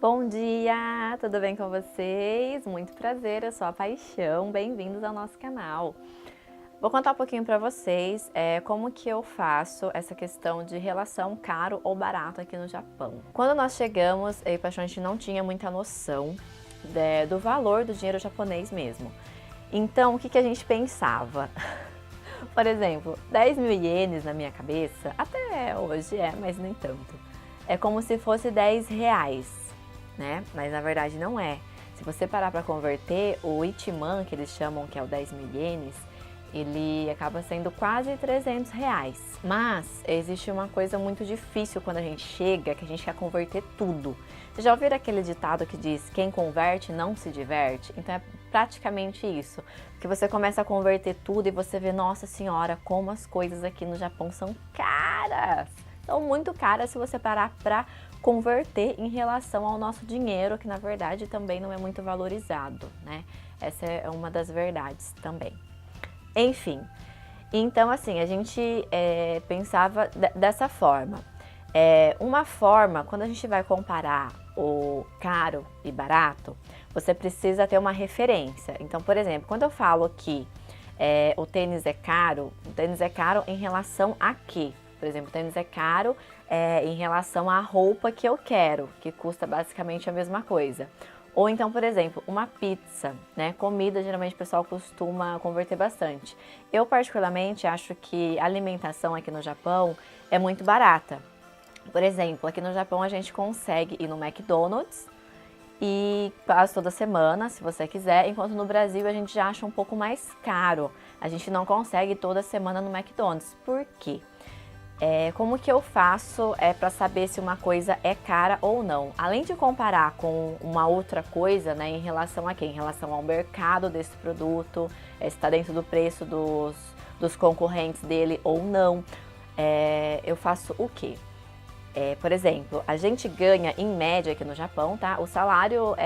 Bom dia, tudo bem com vocês? Muito prazer, eu sou a Paixão, bem-vindos ao nosso canal. Vou contar um pouquinho para vocês como que eu faço essa questão de relação caro ou barato aqui no Japão. Quando nós chegamos, eu e Paixão, a gente não tinha muita noção do valor do dinheiro japonês mesmo. Então, o que a gente pensava? Por exemplo, 10 mil ienes na minha cabeça, até hoje mas nem tanto. É como se fosse 10 reais, né? Mas na verdade não é. Se você parar para converter, o Ichiman, que eles chamam que é o 10 mil ienes, ele acaba sendo quase 300 reais. Mas existe uma coisa muito difícil quando a gente chega, que a gente quer converter tudo. Vocês já ouviram aquele ditado que diz, quem converte não se diverte? Então é praticamente isso. Porque você começa a converter tudo e você vê, nossa senhora, como as coisas aqui no Japão são caras. São muito caras se você parar para converter em relação ao nosso dinheiro, que na verdade também não é muito valorizado, né? Essa é uma das verdades também. Enfim, então assim, a gente pensava dessa forma. Uma forma, quando a gente vai comparar o caro e barato, você precisa ter uma referência. Então, por exemplo, quando eu falo que o tênis é caro em relação a quê? Por exemplo, o tênis é caro em relação à roupa que eu quero, que custa basicamente a mesma coisa. Ou então, por exemplo, uma pizza, né? Comida, geralmente o pessoal costuma converter bastante. Eu, particularmente, acho que a alimentação aqui no Japão é muito barata. Por exemplo, aqui no Japão a gente consegue ir no McDonald's e quase toda semana, se você quiser, enquanto no Brasil a gente já acha um pouco mais caro. A gente não consegue toda semana no McDonald's. Por quê? Como que eu faço para saber se uma coisa é cara ou não? Além de comparar com uma outra coisa, né, em relação a quê? Em relação ao mercado desse produto, se está dentro do preço dos concorrentes dele ou não, eu faço o quê? Por exemplo, a gente ganha em média aqui no Japão, tá? O salário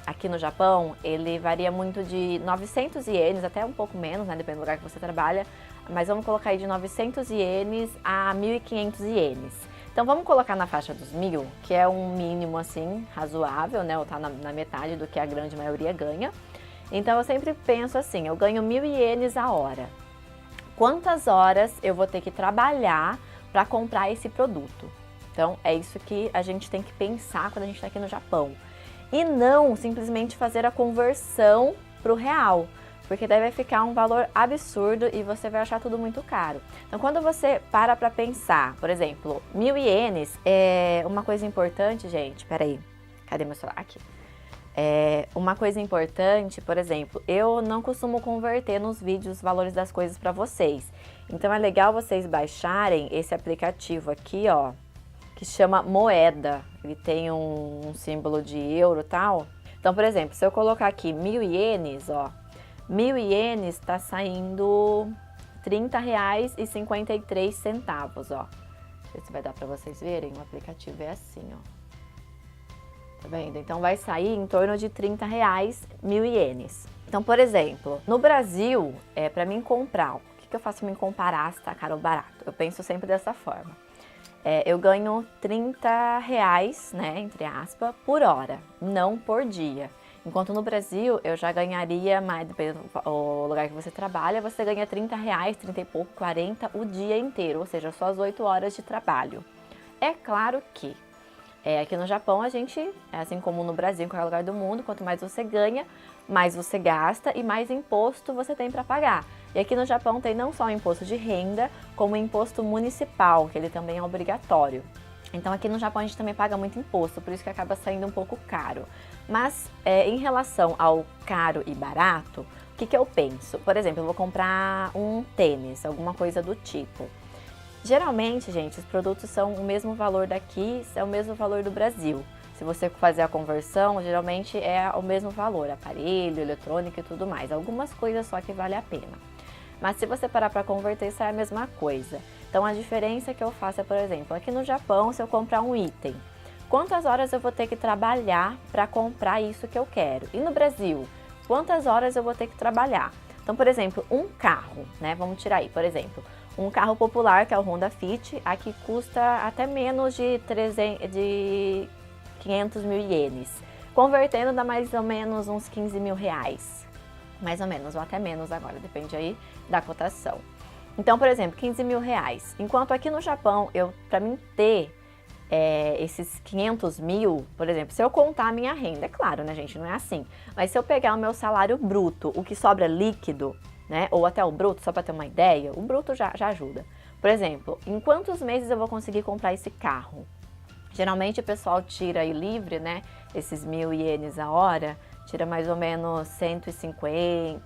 aqui no Japão, ele varia muito de 900 ienes, até um pouco menos, né? Depende do lugar que você trabalha, mas vamos colocar aí de 900 ienes a 1.500 ienes. Então vamos colocar na faixa dos 1.000, que é um mínimo assim, razoável, né? Ou tá na metade do que a grande maioria ganha. Então eu sempre penso assim, eu ganho 1.000 ienes a hora. Quantas horas eu vou ter que trabalhar para comprar esse produto? Então é isso que a gente tem que pensar quando a gente está aqui no Japão. E não simplesmente fazer a conversão para o real, porque daí vai ficar um valor absurdo e você vai achar tudo muito caro. Então quando você para pensar, por exemplo, 1.000 ienes, uma coisa importante, gente, peraí, cadê meu celular? Aqui. Uma coisa importante, por exemplo, eu não costumo converter nos vídeos os valores das coisas para vocês. Então é legal vocês baixarem esse aplicativo aqui, ó, que chama Moeda. Ele tem um símbolo de euro e tal. Então, por exemplo, se eu colocar aqui 1.000 ienes, ó, 1.000 ienes está saindo R$30,53, ó. Não sei se vai dar para vocês verem, o aplicativo é assim, ó. Tá vendo? Então vai sair em torno de R$30, 1.000 ienes. Então, por exemplo, no Brasil, para mim comprar, o que eu faço para me comparar se tá caro ou barato? Eu penso sempre dessa forma. Eu ganho R$30, né, entre aspas, por hora, não por dia. Enquanto no Brasil eu já ganharia mais, dependendo do lugar que você trabalha, você ganha R$30, 30 e pouco, 40 o dia inteiro, ou seja, só as 8 horas de trabalho. É claro que aqui no Japão a gente, assim como no Brasil, em qualquer lugar do mundo, quanto mais você ganha, mais você gasta e mais imposto você tem para pagar. E aqui no Japão tem não só o imposto de renda, como o imposto municipal, que ele também é obrigatório. Então aqui no Japão a gente também paga muito imposto, por isso que acaba saindo um pouco caro. Mas em relação ao caro e barato, o que eu penso? Por exemplo, eu vou comprar um tênis, alguma coisa do tipo. Geralmente, gente, os produtos são o mesmo valor daqui, é o mesmo valor do Brasil. Se você fazer a conversão, geralmente é o mesmo valor, aparelho, eletrônico e tudo mais. Algumas coisas só que vale a pena. Mas se você parar para converter, sai a mesma coisa. Então a diferença que eu faço é, por exemplo, aqui no Japão, se eu comprar um item, quantas horas eu vou ter que trabalhar para comprar isso que eu quero? E no Brasil, quantas horas eu vou ter que trabalhar? Então, por exemplo, um carro, né? Vamos tirar aí, por exemplo, um carro popular, que é o Honda Fit, aqui custa até menos de 500 mil ienes. Convertendo dá mais ou menos uns 15 mil reais. Mais ou menos, ou até menos agora, depende aí da cotação. Então, por exemplo, 15 mil reais. Enquanto aqui no Japão, para mim ter esses 500 mil, por exemplo, se eu contar a minha renda, é claro, né, gente, não é assim. Mas se eu pegar o meu salário bruto, o que sobra líquido, né, ou até o bruto, só para ter uma ideia, o bruto já ajuda. Por exemplo, em quantos meses eu vou conseguir comprar esse carro? Geralmente o pessoal tira aí livre, né, esses 1.000 ienes a hora, tira mais ou menos 150,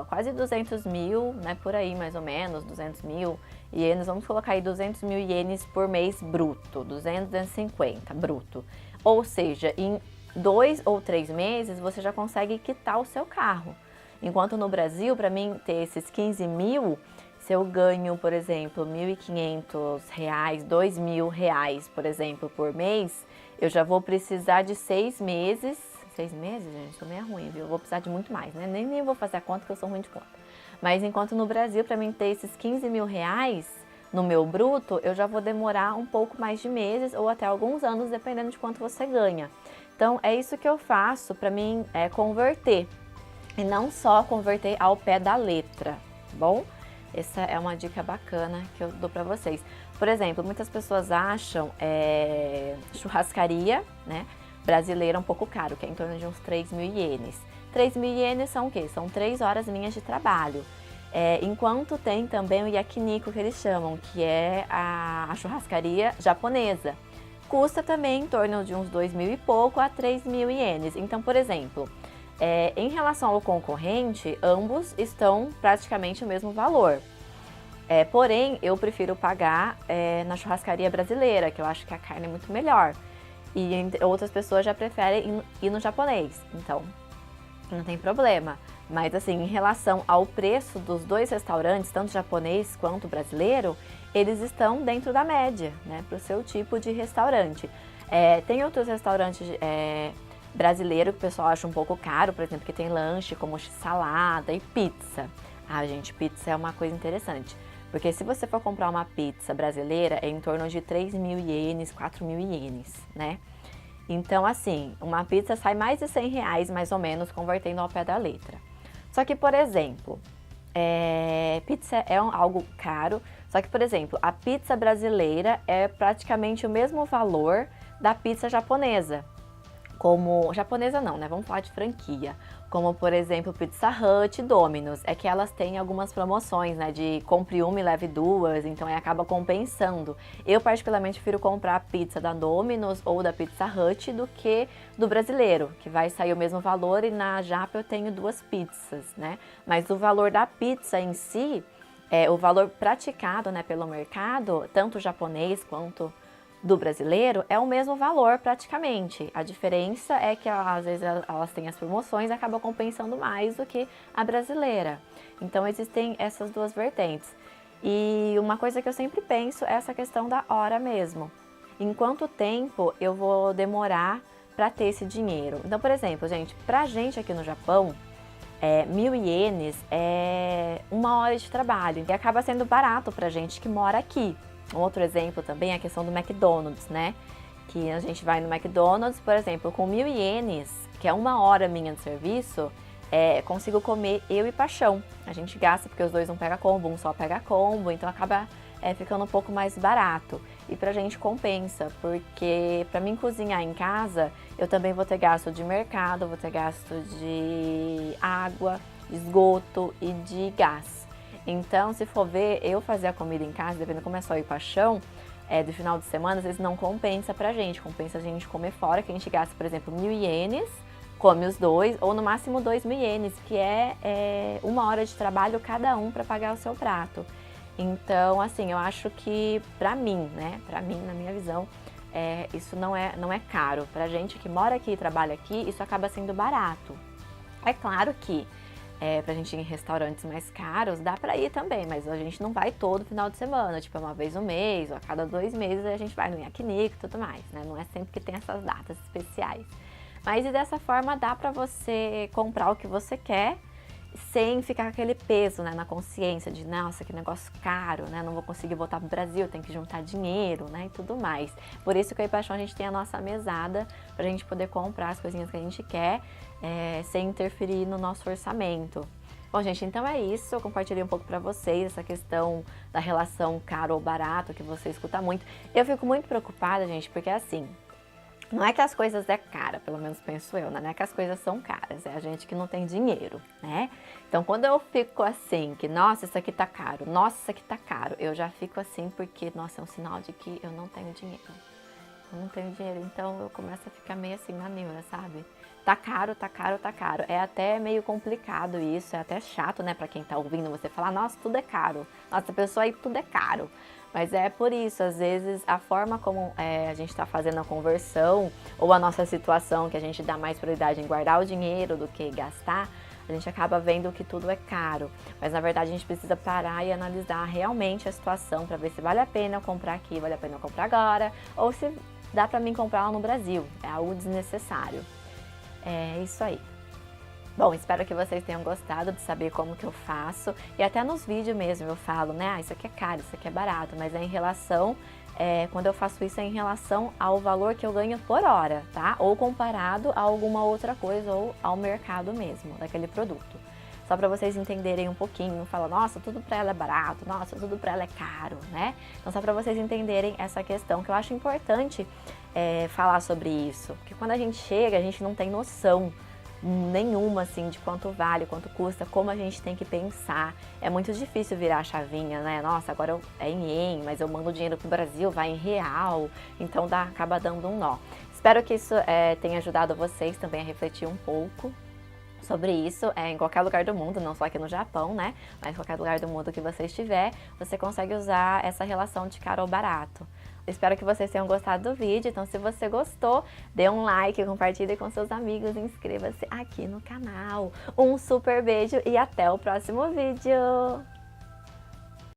quase 200 mil, né, por aí mais ou menos, 200 mil ienes, vamos colocar aí 200 mil ienes por mês bruto, 250 bruto. Ou seja, em 2 ou 3 meses você já consegue quitar o seu carro. Enquanto no Brasil, para mim ter esses 15 mil, se eu ganho, por exemplo, R$ 1.500, R$ 2.000, por exemplo, por mês, eu já vou precisar de 6 meses. 6 meses, gente, também é ruim, viu? Eu vou precisar de muito mais, né? Nem vou fazer a conta, que eu sou ruim de conta. Mas enquanto no Brasil, para mim ter esses 15 mil reais no meu bruto, eu já vou demorar um pouco mais de meses ou até alguns anos, dependendo de quanto você ganha. Então, é isso que eu faço para mim converter. E não só converter ao pé da letra, tá bom? Essa é uma dica bacana que eu dou para vocês. Por exemplo, muitas pessoas acham churrascaria, né, brasileira um pouco caro, que é em torno de uns 3 mil ienes. 3 mil ienes são o quê? São 3 horas minhas de trabalho. Enquanto tem também o yakiniku, que eles chamam, que é a churrascaria japonesa. Custa também em torno de uns 2 mil e pouco a 3 mil ienes. Então, por exemplo, em relação ao concorrente, ambos estão praticamente o mesmo valor. Porém, eu prefiro pagar na churrascaria brasileira, que eu acho que a carne é muito melhor. E outras pessoas já preferem ir no japonês, então não tem problema. Mas assim, em relação ao preço dos dois restaurantes, tanto japonês quanto brasileiro, eles estão dentro da média, né, para o seu tipo de restaurante. Tem outros restaurantes brasileiro que o pessoal acha um pouco caro, por exemplo, que tem lanche como salada e pizza. Ah, gente, pizza é uma coisa interessante, porque se você for comprar uma pizza brasileira, é em torno de 3 mil ienes, 4 mil ienes, né? Então, assim, uma pizza sai mais de 100 reais, mais ou menos, convertendo ao pé da letra. Só que, por exemplo, pizza é algo caro, só que, por exemplo, a pizza brasileira é praticamente o mesmo valor da pizza japonesa. Como, japonesa não, né? Vamos falar de franquia. Como, por exemplo, Pizza Hut e Domino's. É que elas têm algumas promoções, né? De compre uma e leve duas, então aí acaba compensando. Eu, particularmente, prefiro comprar a pizza da Domino's ou da Pizza Hut do que do brasileiro, que vai sair o mesmo valor e na Japa eu tenho 2 pizzas, né? Mas o valor da pizza em si, o valor praticado, né, pelo mercado, tanto japonês quanto do brasileiro, é o mesmo valor praticamente. A diferença é que às vezes elas têm as promoções e acabam compensando mais do que a brasileira. Então existem essas duas vertentes. E uma coisa que eu sempre penso é essa questão da hora mesmo. Em quanto tempo eu vou demorar para ter esse dinheiro? Então, por exemplo, gente, pra gente aqui no Japão, 1.000 ienes é 1 hora de trabalho e acaba sendo barato pra gente que mora aqui. Um outro exemplo também é a questão do McDonald's, né? Que a gente vai no McDonald's, por exemplo, com 1.000 ienes, que é 1 hora minha de serviço, consigo comer eu e Paixão. A gente gasta porque os dois não pegam combo, um só pega combo, então acaba ficando um pouco mais barato. E pra gente compensa, porque pra mim cozinhar em casa, eu também vou ter gasto de mercado, vou ter gasto de água, de esgoto e de gás. Então, se for ver, eu fazer a comida em casa, dependendo como é só eu e Paixão, do final de semana, às vezes não compensa pra gente. Compensa a gente comer fora, que a gente gasta, por exemplo, 1.000 ienes, come os dois, ou no máximo 2.000 ienes, que é 1 hora de trabalho cada um para pagar o seu prato. Então, assim, eu acho que pra mim, né, pra mim, na minha visão, isso não é caro. Pra gente que mora aqui e trabalha aqui, isso acaba sendo barato. É claro que pra gente ir em restaurantes mais caros, dá pra ir também, mas a gente não vai todo final de semana, tipo, uma vez no mês, ou a cada 2 meses a gente vai no yakiniku e tudo mais, né? Não é sempre que tem essas datas especiais. Mas e dessa forma dá pra você comprar o que você quer sem ficar com aquele peso, né, na consciência de, nossa, que negócio caro, né, não vou conseguir voltar pro Brasil, tem que juntar dinheiro, né, e tudo mais. Por isso que eu e Paixão a gente tem a nossa mesada pra gente poder comprar as coisinhas que a gente quer, sem interferir no nosso orçamento. Bom, gente, então é isso. Eu compartilhei um pouco pra vocês essa questão da relação caro ou barato, que você escuta muito. Eu fico muito preocupada, gente, porque assim, não é que as coisas é cara, pelo menos penso eu, né? Não é que as coisas são caras, é a gente que não tem dinheiro, né? Então, quando eu fico assim, que nossa, isso aqui tá caro, nossa, isso aqui tá caro, eu já fico assim porque, nossa, é um sinal de que eu não tenho dinheiro. Eu não tenho dinheiro, então eu começo a ficar meio assim na neura, sabe? Tá caro, tá caro, tá caro. É até meio complicado isso, é até chato, né, pra quem tá ouvindo você falar, nossa, tudo é caro. Nossa, pessoa aí, tudo é caro. Mas é por isso, às vezes, a forma como a gente está fazendo a conversão ou a nossa situação, que a gente dá mais prioridade em guardar o dinheiro do que gastar, a gente acaba vendo que tudo é caro. Mas, na verdade, a gente precisa parar e analisar realmente a situação para ver se vale a pena eu comprar aqui, vale a pena eu comprar agora, ou se dá para mim comprar lá no Brasil. É algo desnecessário. É isso aí. Bom, espero que vocês tenham gostado de saber como que eu faço. E até nos vídeos mesmo eu falo, né? Ah, isso aqui é caro, isso aqui é barato. Mas é em relação, quando eu faço isso é em relação ao valor que eu ganho por hora, tá? Ou comparado a alguma outra coisa ou ao mercado mesmo, daquele produto. Só para vocês entenderem um pouquinho, não fala, nossa, tudo para ela é barato, nossa, tudo para ela é caro, né? Então só para vocês entenderem essa questão, que eu acho importante falar sobre isso. Porque quando a gente chega, a gente não tem noção nenhuma, assim, de quanto vale, quanto custa, como a gente tem que pensar. É muito difícil virar a chavinha, né? Nossa, agora é em ien, mas eu mando dinheiro pro Brasil, vai em real, então acaba dando um nó. Espero que isso tenha ajudado vocês também a refletir um pouco sobre isso, em qualquer lugar do mundo, não só aqui no Japão, né? Mas em qualquer lugar do mundo que você estiver, você consegue usar essa relação de caro ou barato. Espero que vocês tenham gostado do vídeo, então se você gostou, dê um like, compartilhe com seus amigos, inscreva-se aqui no canal. Um super beijo e até o próximo vídeo!